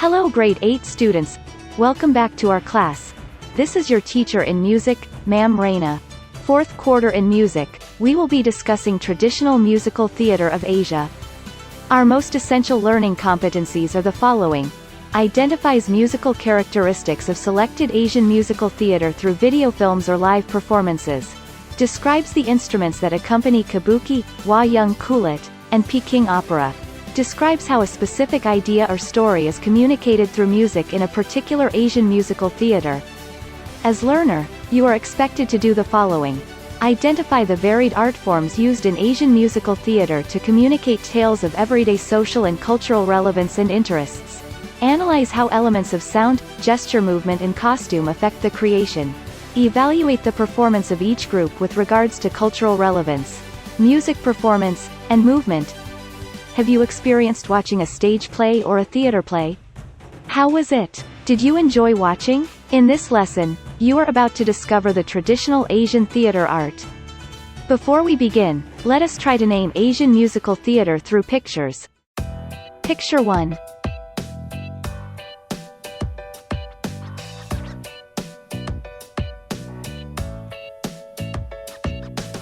Hello grade 8 students. Welcome back to our class. This is your teacher in music, Ma'am Reina. Fourth quarter in music, we will be discussing traditional musical theater of Asia. Our most essential learning competencies are the following. Identifies musical characteristics of selected Asian musical theater through video films or live performances. Describes the instruments that accompany Kabuki, Wayang Kulit, and Peking Opera. Describes how a specific idea or story is communicated through music in a particular Asian musical theater. As learner, you are expected to do the following. Identify the varied art forms used in Asian musical theater to communicate tales of everyday social and cultural relevance and interests. Analyze how elements of sound, gesture, movement and costume affect the creation. Evaluate the performance of each group with regards to cultural relevance, music performance, and movement. Have you experienced watching a stage play or a theater play? How was it? Did you enjoy watching? In this lesson, you are about to discover the traditional Asian theater art. Before we begin, let us try to name Asian musical theater through pictures. Picture 1.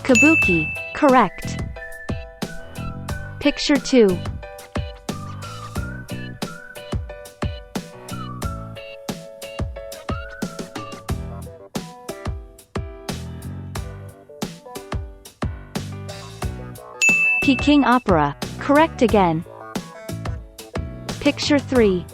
Kabuki, correct. Picture 2. Peking Opera, correct again. Picture 3.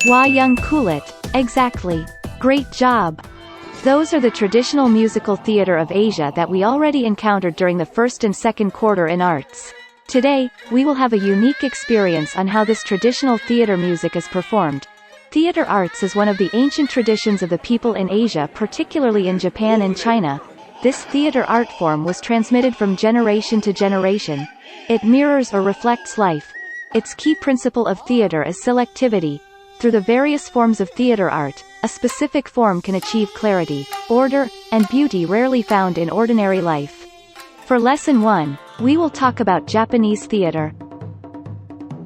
Wayang Kulit, exactly. Great job. Those are the traditional musical theater of Asia that we already encountered during the first and second quarter in arts. Today, we will have a unique experience on how this traditional theater music is performed. Theater arts is one of the ancient traditions of the people in Asia, particularly in Japan and China. This theater art form was transmitted from generation to generation. It mirrors or reflects life. Its key principle of theater is selectivity. Through the various forms of theater art, a specific form can achieve clarity, order, and beauty rarely found in ordinary life. For Lesson 1, we will talk about Japanese theater.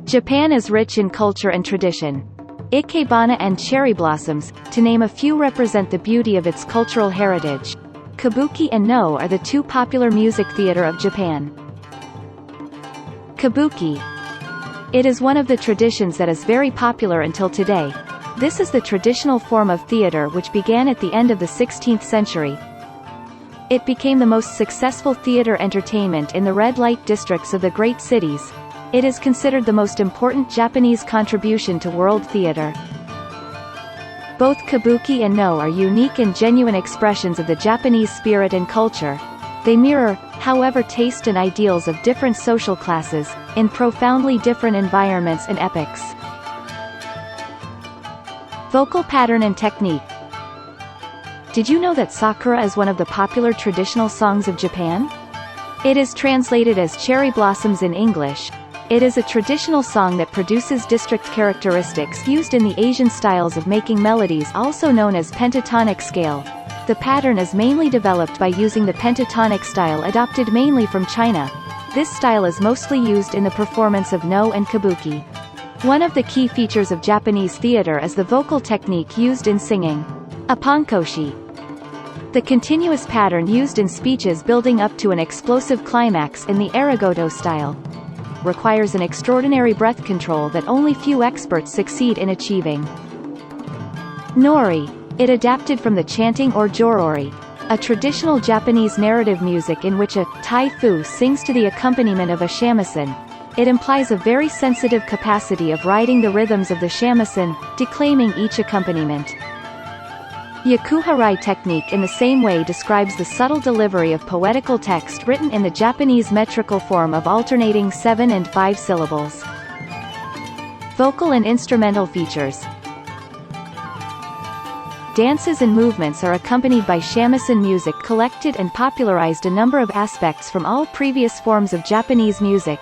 Japan is rich in culture and tradition. Ikebana and cherry blossoms, to name a few, represent the beauty of its cultural heritage. Kabuki and Noh are the two popular music theater of Japan. Kabuki. It is one of the traditions that is very popular until today. This is the traditional form of theater which began at the end of the 16th century. It became the most successful theater entertainment in the red light districts of the great cities. It is considered the most important Japanese contribution to world theater. Both Kabuki and Noh are unique and genuine expressions of the Japanese spirit and culture. They mirror, however, taste and ideals of different social classes, in profoundly different environments and epochs. Vocal pattern and technique. Did you know that Sakura is one of the popular traditional songs of Japan? It is translated as cherry blossoms in English. It is a traditional song that produces district characteristics used in the Asian styles of making melodies, also known as pentatonic scale. The pattern is mainly developed by using the pentatonic style adopted mainly from China. This style is mostly used in the performance of Noh and Kabuki. One of the key features of Japanese theater is the vocal technique used in singing. Apankoshi. The continuous pattern used in speeches building up to an explosive climax in the arigato style. Requires an extraordinary breath control that only few experts succeed in achieving. Nori. It adapted from the chanting or jorori, a traditional Japanese narrative music in which a taifu sings to the accompaniment of a shamisen. It implies a very sensitive capacity of riding the rhythms of the shamisen, declaiming each accompaniment. Yakuharai technique in the same way describes the subtle delivery of poetical text written in the Japanese metrical form of alternating 7 and 5 syllables. Vocal and instrumental features. Dances and movements are accompanied by shamisen music, collected and popularized a number of aspects from all previous forms of Japanese music.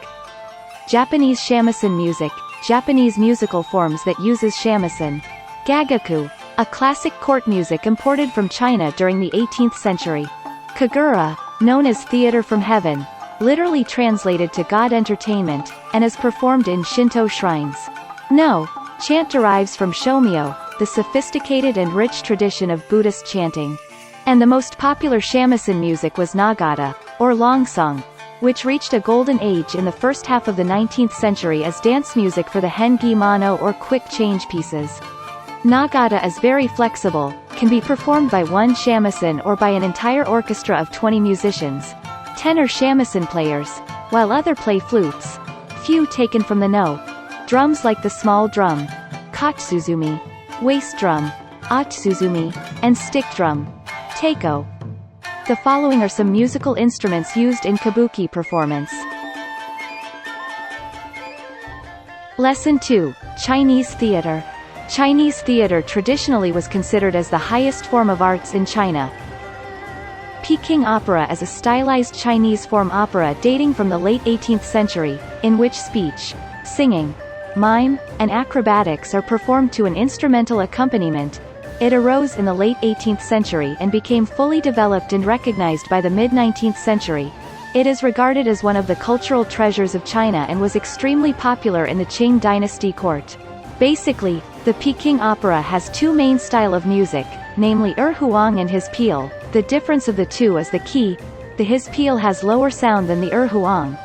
Japanese shamisen music, Japanese musical forms that uses shamisen. Gagaku, a classic court music imported from China during the 18th century. Kagura, known as theater from heaven, literally translated to God entertainment, and is performed in Shinto shrines. No, chant derives from shomyo, the sophisticated and rich tradition of Buddhist chanting. And the most popular shamisen music was nagata, or long song, which reached a golden age in the first half of the 19th century as dance music for the hengi mano or quick change pieces. Nagata is very flexible, can be performed by one shamisen or by an entire orchestra of 20 musicians. 10 are shamisen players, while other play flutes. Few taken from the no. Drums like the small drum, katsuzumi, waist drum, atsuzumi, and stick drum, taiko. The following are some musical instruments used in kabuki performance. Lesson 2. Chinese theater. Chinese theater traditionally was considered as the highest form of arts in China. Peking Opera is a stylized Chinese form opera dating from the late 18th century, in which speech, singing, mime, and acrobatics are performed to an instrumental accompaniment. It arose in the late 18th century and became fully developed and recognized by the mid-19th century. It is regarded as one of the cultural treasures of China and was extremely popular in the Qing dynasty court. Basically, the Peking Opera has two main styles of music, namely Erhuang and his peal. The difference of the two is the key. The his peal has lower sound than the Erhuang.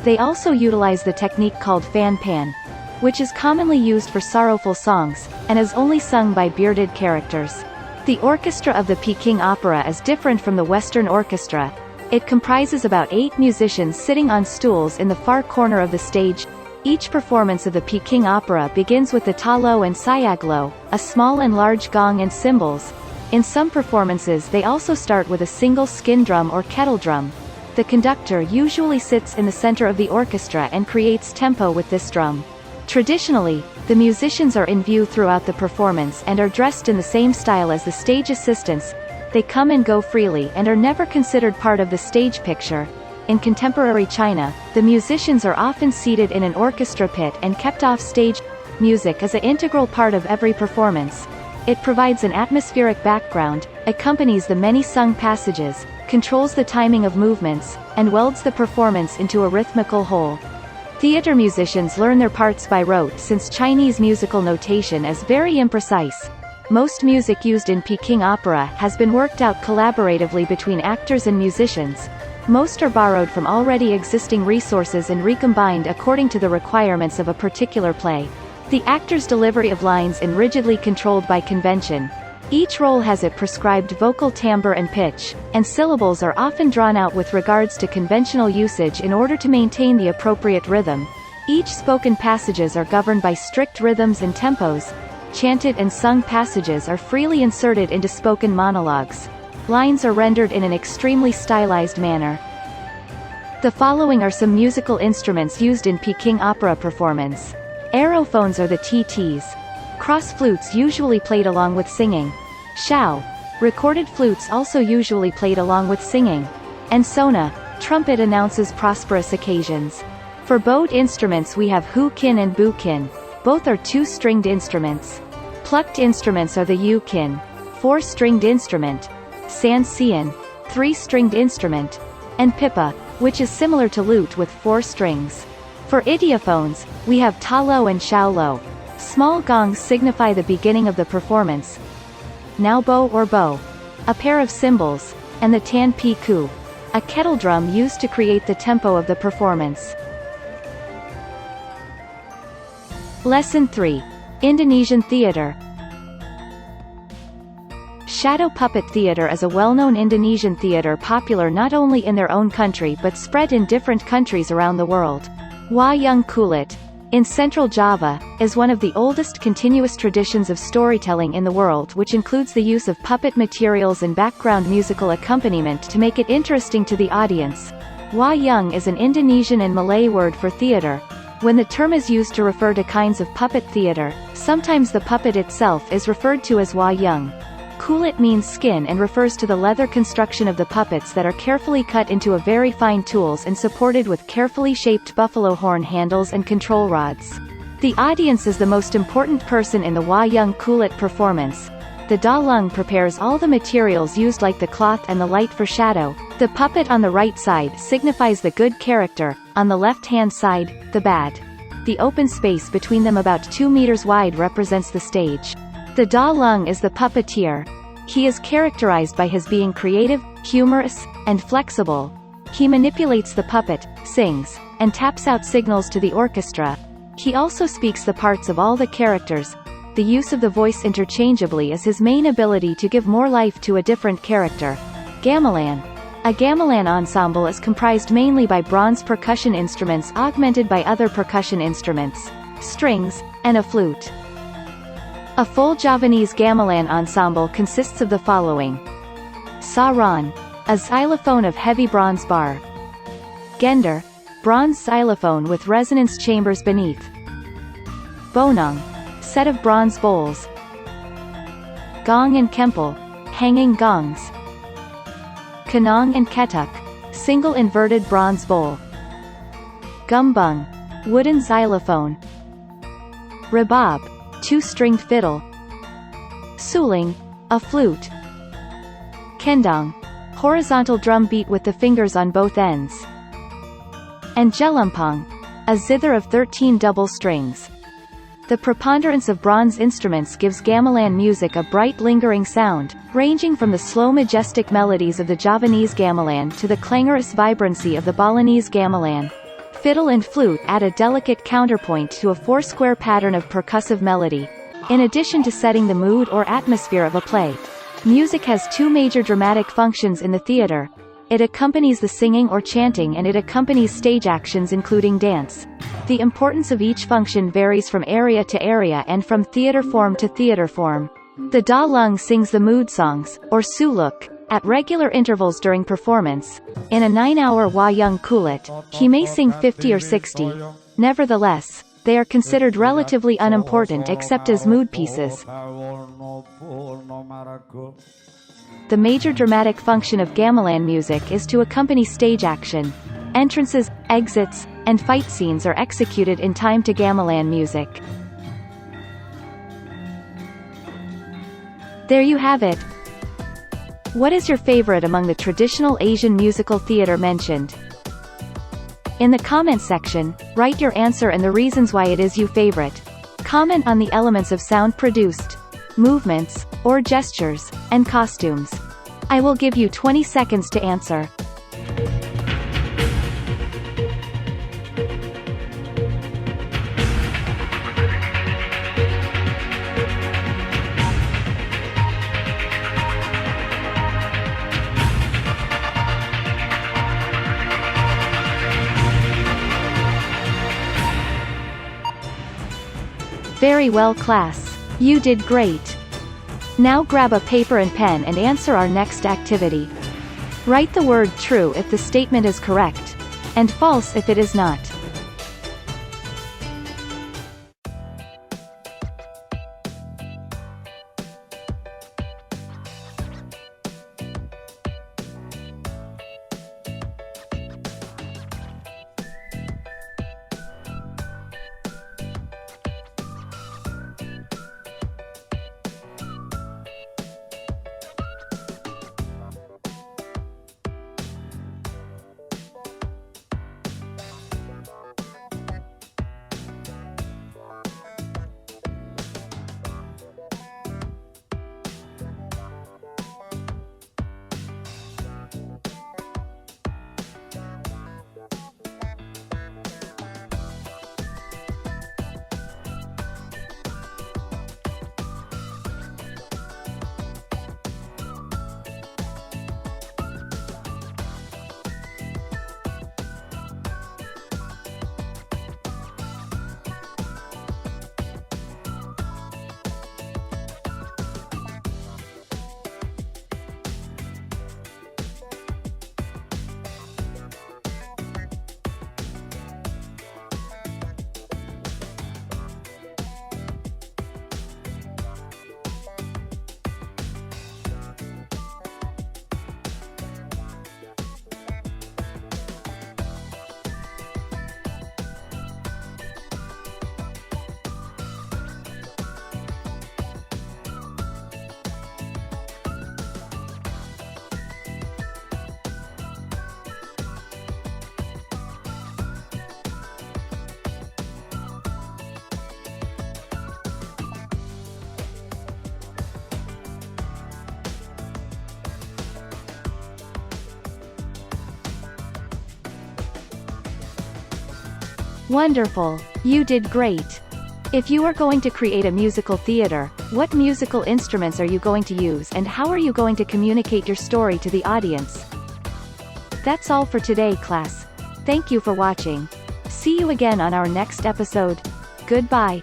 They also utilize the technique called fan pan, which is commonly used for sorrowful songs, and is only sung by bearded characters. The orchestra of the Peking Opera is different from the Western orchestra. It comprises about 8 musicians sitting on stools in the far corner of the stage. Each performance of the Peking Opera begins with the talo and sayaglo, a small and large gong and cymbals. In some performances they also start with a single skin drum or kettle drum. The conductor usually sits in the center of the orchestra and creates tempo with this drum. Traditionally, the musicians are in view throughout the performance and are dressed in the same style as the stage assistants. They come and go freely and are never considered part of the stage picture. In contemporary China, the musicians are often seated in an orchestra pit and kept off stage. Music is an integral part of every performance. It provides an atmospheric background, accompanies the many sung passages, controls the timing of movements, and welds the performance into a rhythmical whole. Theater musicians learn their parts by rote since Chinese musical notation is very imprecise. Most music used in Peking Opera has been worked out collaboratively between actors and musicians. Most are borrowed from already existing resources and recombined according to the requirements of a particular play. The actor's delivery of lines is rigidly controlled by convention. Each role has a prescribed vocal timbre and pitch, and syllables are often drawn out with regards to conventional usage in order to maintain the appropriate rhythm. Each spoken passages are governed by strict rhythms and tempos. Chanted and sung passages are freely inserted into spoken monologues. Lines are rendered in an extremely stylized manner. The following are some musical instruments used in Peking Opera performance. Aerophones are the TTs. Cross flutes usually played along with singing. Shao, recorded flutes also usually played along with singing. And sona, trumpet announces prosperous occasions. For bowed instruments we have hu-kin and bu-kin. Both are 2-stringed instruments. Plucked instruments are the yu-kin, 4-stringed instrument, san-sian, 3-stringed instrument, and pipa, which is similar to lute with 4 strings. For idiophones, we have talo and shaolo. Small gongs signify the beginning of the performance. Now bow or bow, a pair of cymbals, and the tan pi ku, a kettle drum used to create the tempo of the performance. Lesson 3. Indonesian theater. Shadow puppet theater is a well-known Indonesian theater popular not only in their own country but spread in different countries around the world. Wayang Kulit, in Central Java, is one of the oldest continuous traditions of storytelling in the world, which includes the use of puppet materials and background musical accompaniment to make it interesting to the audience. Wayang is an Indonesian and Malay word for theater. When the term is used to refer to kinds of puppet theater, sometimes the puppet itself is referred to as wayang. Kulit means skin and refers to the leather construction of the puppets that are carefully cut into a very fine tools and supported with carefully shaped buffalo horn handles and control rods. The audience is the most important person in the Wayang Kulit performance. The Da Lung prepares all the materials used like the cloth and the light for shadow. The puppet on the right side signifies the good character, on the left-hand side, the bad. The open space between them about 2 meters wide represents the stage. The Da Lung is the puppeteer. He is characterized by his being creative, humorous, and flexible. He manipulates the puppet, sings, and taps out signals to the orchestra. He also speaks the parts of all the characters. The use of the voice interchangeably is his main ability to give more life to a different character. Gamelan. A gamelan ensemble is comprised mainly by bronze percussion instruments augmented by other percussion instruments, strings, and a flute. A full Javanese gamelan ensemble consists of the following. Saran, a xylophone of heavy bronze bar. Gender, bronze xylophone with resonance chambers beneath. Bonong, set of bronze bowls. Gong and kempel, hanging gongs. Kanong and ketuk, single inverted bronze bowl. Gumbung, wooden xylophone. Rebab, 2-stringed fiddle. Suling, a flute. Kendong, horizontal drum beat with the fingers on both ends. And jelumpong, a zither of 13 double strings. The preponderance of bronze instruments gives gamelan music a bright lingering sound, ranging from the slow majestic melodies of the Javanese gamelan to the clangorous vibrancy of the Balinese gamelan. Fiddle and flute add a delicate counterpoint to a 4-square pattern of percussive melody. In addition to setting the mood or atmosphere of a play, music has 2 major dramatic functions in the theater. It accompanies the singing or chanting and it accompanies stage actions including dance. The importance of each function varies from area to area and from theater form to theater form. The Da Lung sings the mood songs, or suluk, at regular intervals during performance. In a 9-hour Wayang Kulit, he may sing 50 or 60. Nevertheless, they are considered relatively unimportant except as mood pieces. The major dramatic function of gamelan music is to accompany stage action. Entrances, exits, and fight scenes are executed in time to gamelan music. There you have it. What is your favorite among the traditional Asian musical theater mentioned? In the comment section, write your answer and the reasons why it is your favorite. Comment on the elements of sound produced, movements, or gestures, and costumes. I will give you 20 seconds to answer. Very well, class. You did great. Now grab a paper and pen and answer our next activity. Write the word true if the statement is correct, and false if it is not. Wonderful. You did great. If you are going to create a musical theater, what musical instruments are you going to use and how are you going to communicate your story to the audience? That's all for today, class. Thank you for watching. See you again on our next episode. Goodbye.